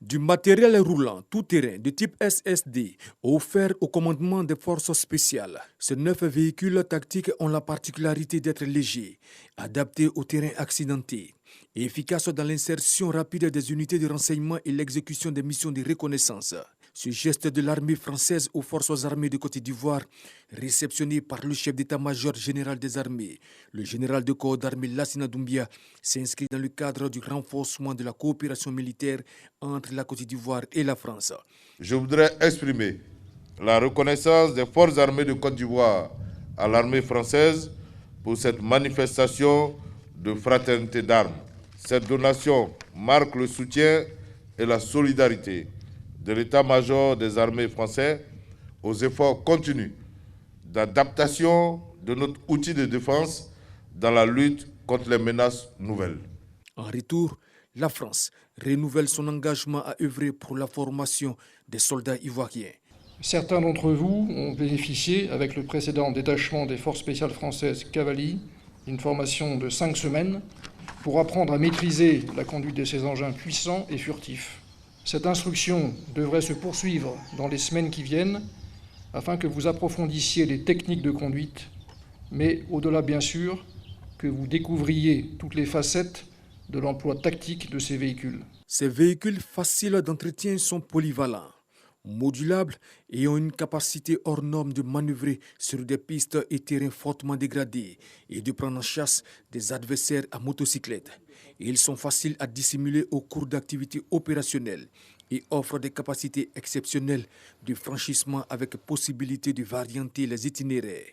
Du matériel roulant tout-terrain de type SSD offert au commandement des forces spéciales. Ces 9 véhicules tactiques ont la particularité d'être légers, adaptés au terrain accidenté et efficaces dans l'insertion rapide des unités de renseignement et l'exécution des missions de reconnaissance. Ce geste de l'armée française aux forces armées de Côte d'Ivoire, réceptionné par le chef d'état-major général des armées, le général de corps d'armée Lassina Doumbia, s'inscrit dans le cadre du renforcement de la coopération militaire entre la Côte d'Ivoire et la France. Je voudrais exprimer la reconnaissance des forces armées de Côte d'Ivoire à l'armée française pour cette manifestation de fraternité d'armes. Cette donation marque le soutien et la solidarité de l'état-major des armées français aux efforts continus d'adaptation de notre outil de défense dans la lutte contre les menaces nouvelles. En retour, la France renouvelle son engagement à œuvrer pour la formation des soldats ivoiriens. Certains d'entre vous ont bénéficié, avec le précédent détachement des forces spéciales françaises Cavali, d'une formation de 5 semaines pour apprendre à maîtriser la conduite de ces engins puissants et furtifs. Cette instruction devrait se poursuivre dans les semaines qui viennent afin que vous approfondissiez les techniques de conduite, mais au-delà bien sûr, que vous découvriez toutes les facettes de l'emploi tactique de ces véhicules. Ces véhicules faciles d'entretien sont polyvalents, modulables et ont une capacité hors norme de manœuvrer sur des pistes et terrains fortement dégradés et de prendre en chasse des adversaires à motocyclette. Ils sont faciles à dissimuler au cours d'activités opérationnelles et offrent des capacités exceptionnelles de franchissement avec possibilité de varianter les itinéraires.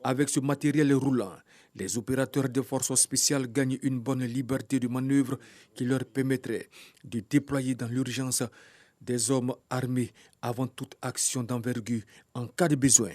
Avec ce matériel roulant, les opérateurs des forces spéciales gagnent une bonne liberté de manœuvre qui leur permettrait de déployer dans l'urgence des hommes armés avant toute action d'envergure en cas de besoin.